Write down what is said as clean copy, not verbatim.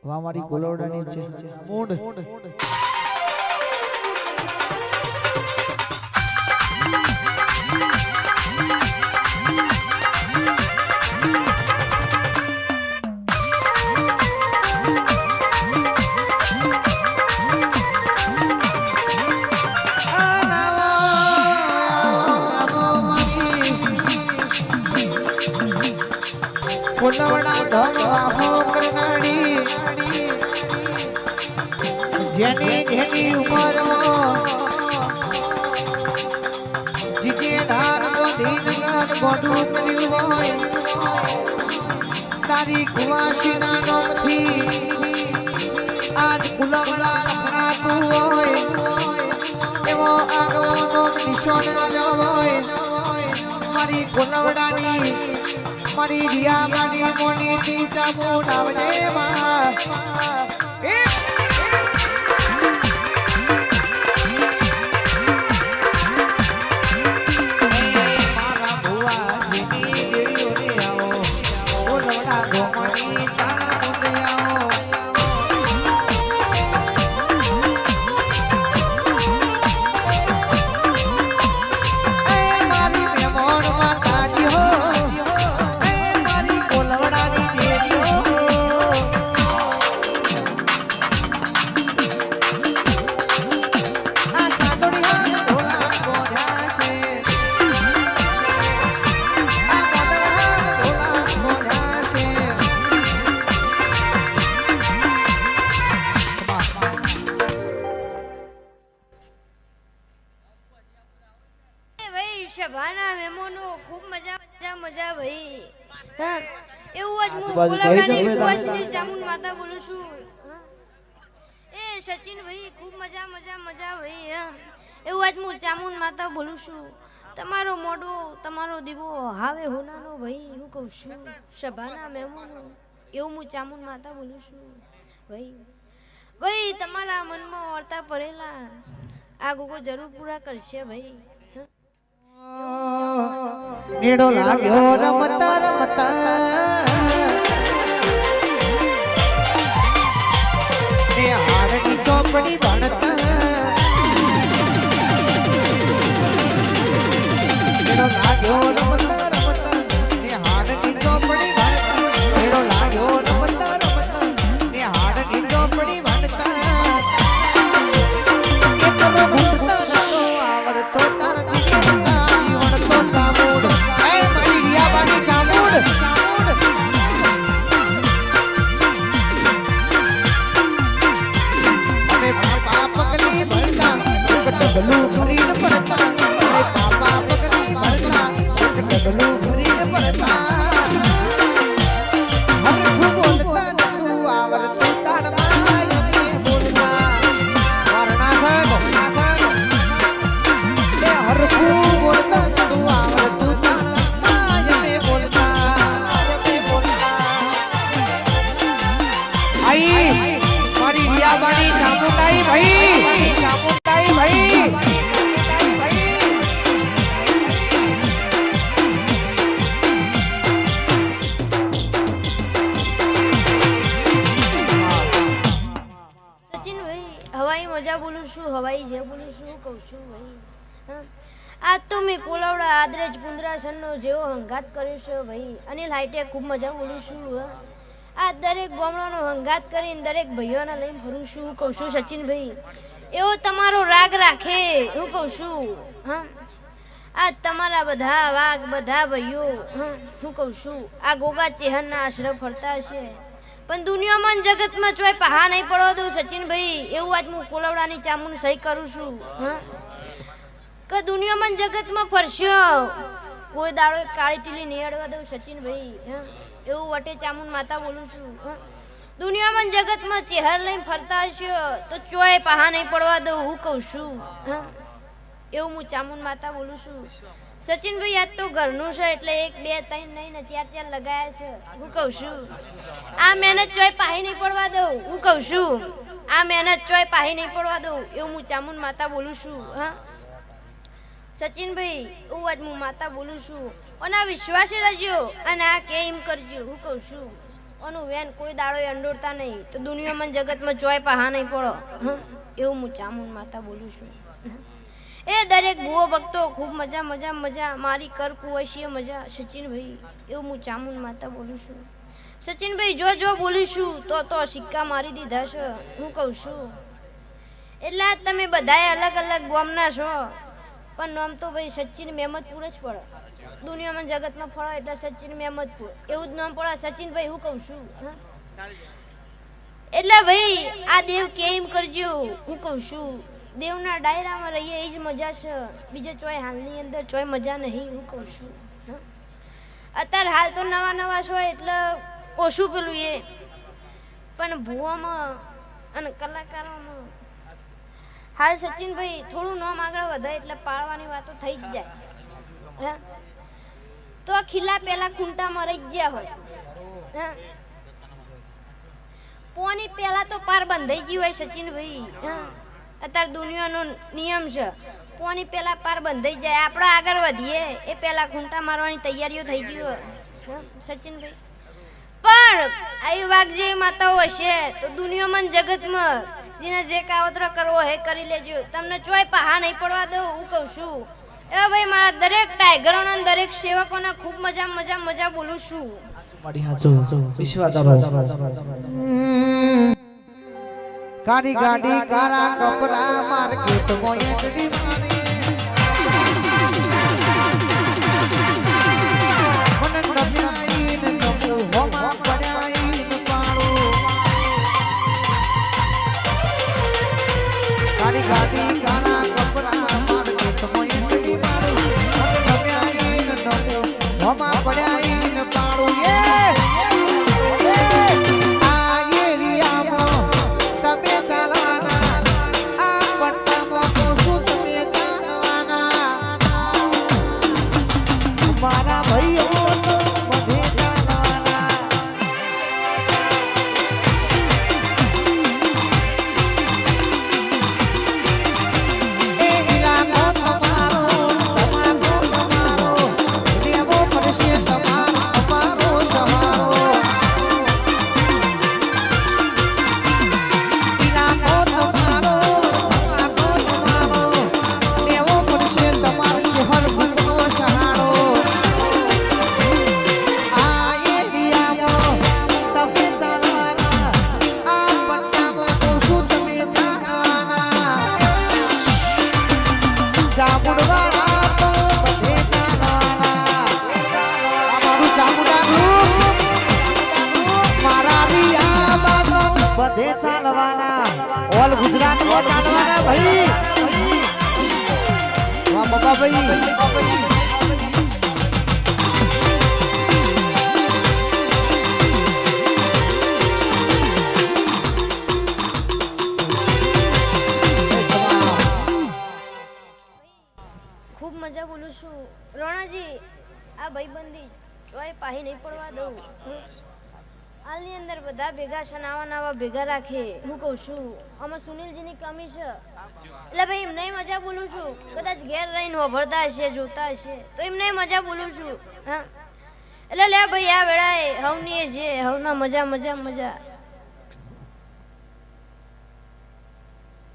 વામારી કોલવડાની છે મૂંડ કોલવડા ધમવાહો કરનાડી જેની જેની ઉંમરમાં જીજે ધાર દીનગઢ ગોઠું કર્યું હોય તારી કુવાસીના નોમથી આજ કુલવડા લખરાતું હોય એવો આગો નોમ નિશાન આવ્યો હોય મારી કુલવડાની મારી રિયા મારી મોની ટીચા મોડાવજે માં મારા ભુવા જીની દેડીઓ રે આવો બોલવડા ગોમની ચાણા મુંડે આવો મારી મેમોન માતાજી હો શભાના મેમોનો ખૂબ મજા ભાઈ હા એવું જ હું આજુબાજુ કોલાડાની ભાઈ કુવાસની ચામુંડ માતા બોલું છું એ સચિન ભાઈ ખૂબ મજા ભાઈ હા એવું જ હું ચામુંડ માતા બોલું છું તમારો મોઢો તમારો દીવો હાવે હોનાનો ભાઈ હું કહું છું શભાના મેમોનો એવું હું ચામુંડ માતા બોલું છું ભાઈ તમારા મનમાં વર્તા પડેલા આ ગોગો જરૂર પૂરા કરશે ભાઈ નીડો લાગ્યો રમતા રમતા ને હારની ચોપડી ભણતા નીડો લાગ્યો રમતા રમતા ને હારની ચોપડી ભણતા નીડો લાગ્યો રમતા રમતા ને હારની ચોપડી ભણતા એ તમે ભૂલતા નતો આવડતો તારા ડબલું ભરીને પડતા અરે પાપા પગલી ભરતા ડબલું ભરીને પડતા હરખું બોલતા નતું આવડતું તારમાં યમે બોલતા વર્ણા સાહેબ એ હરખું બોલતા નતું આવડતું તારમાં યમે બોલતા આઈ મારી રિયાબાની ચામુંડાઈ ભાઈ ભાઈ સચિન ભાઈ હવાઈ મજા બોલું છું હવાઈ જે બોલું છું કહું છું ભાઈ આજ તો મેં કોલાવડા આદરેજ પુંદરાસનનો જેવો હંગાત કર્યો છે ભાઈ અનિલ હાઈટે ખૂબ મજા બોલું છું આ દરેક ગામડાનો હંગાત કરીને દરેક ભાઈઓને લઈને ફરું છું કહું છું સચિન ભાઈ એવો તમારો રાગ રાખે હું કહું છું હા આ તમારા બધા વાઘ બધા ભાઈઓ હું કહું છું આ ગોગા ચેહરના આશ્રય ફરતા હશે પણ દુનિયામાં જગતમાં ચોય પહા નહીં પડવા દઉં સચિનભાઈ એવું આજ હું કોલવડાની ચામુંડ સહી કરું છું હા કે દુનિયામાં જગતમાં ફરશો કોઈ દાડો કાળી ટીલી નહીં અડવા દઉં સચિનભાઈ હા એવું વટે ચામુંડ માતા બોલું છું હા દુનિયામાં જગતમાં ચહેર લઈને ફરતા હશો તો ચોય પહા નહીં પડવા દઉં હું કહું છું હા એવું હું ચામુંડ માતા બોલું છું સચિનભાઈ આજ તો ઘરનું છે એટલે 1 2 3 નહીં ને 4 4 લગાયા છે હું કહું છું આ મહેનત ચોય પાહી નહીં પડવા દઉં હું કહું છું આ મહેનત ચોય પાહી નહીં પડવા દઉં એવું હું ચામુંડ માતા બોલું છું હા સચિનભાઈ હું આજ હું માતા બોલું છું અને આ વિશ્વાસે રહેજો અને આ કે એમ કરજો હું કહું છું ઓનું વેન કોઈ દાડો અંડોરતા નહીં તો દુનિયામાં જગતમાં ચોય પહા નહીં પડો એવું હું ચામુંડ માતા બોલું છું એ દરેક ભૂવો ભક્તો ખૂબ મજા મજા મજા મારી કર કુવશીએ મજા સચિનભાઈ એવું હું ચામુંડ માતા બોલું છું સચિનભાઈ જો બોલીશું તો સિક્કા મારી દીધા છે હું કહું છું એટલે તમે બધાએ અલગ અલગ ગામના છો પણ નામ તો ભાઈ સચિન મહેમદપુર જ પડે દુનિયામાં જગતમાં ફળો એટલે સચિન મહેમદપુર એવું જ નામ પડે સચિનભાઈ હું કહું છું એટલે ભાઈ આ દેવ કેમ કરજો હું કહું છું દેવના ડાયરામાં રહીએ એ જ મજા છે બીજે ચોય હાલની અંદર ચોય મજા નહીં હું કહું છું અત્યારે હાલ તો નવા છો એટલે ઓછું પેલું એ પણ ભૂવામાં અને કલાકારોમાં હાલ સચિનભાઈ થોડું નામ આગળ વધે એટલે પાડવાની વાતો થઈ જ જાય તો ખીલા પેલા ખૂંટામાં રહી ગયા હોય પોની પેલા તો પાર બંધાઈ ગયું હોય સચિનભાઈ અત્યારે દુનિયાનો નિયમ છે પોની પેલા પાર બંધાઈ જાય આપણે આગળ વધીએ એ પેલા ખૂંટા મારવાની તૈયારીઓ થઈ ગઈ હોય સચિનભાઈ પણ આવી વાઘજી માતાઓ હશે તો દુનિયામાં જગતમાં જેને જે કાવતરો કરવો હે કરી લેજો તમને ચોય પહા નહીં પડવા દઉં હું કહું છું એ ભાઈ મારા દરેક ટાઈગરોના દરેક સેવકોના ખૂબ મજા બોલું છું મારી હાચો વિશ્વાદારો કાળી ગાડી કારા કપરા માર્કેટ મોય દીવાને મન નબીન નમુ હોમા પડ્યાઈ પાડો કાળી ગાડી કારા કપરા માર્કેટ મોય દીવાને મન નબીન નમુ હોમા પડ્યાઈ પાડો બધે ચાલવાના ઓલ ગુજરાત માં ચાલવાના ભાઈ વાહ બાબા ભાઈ ખૂબ મજા બોલું છું રોણાજી આ ભાઈબંધી ચોય પાહી નહીં પડવા દઉં હાલની અંદર બધા ભેગા છે નવા ભેગા રાખે હું કહું છું આમાં સુનિલજીની કમી છે એટલે ભાઈ એમને મજા બોલું છું કદાચ ઘેર રહીને વાભરતા હશે જોતા હશે તો એમને મજા બોલું છું એટલે લે ભાઈ આ વેળાએ હવની છે હવના મજા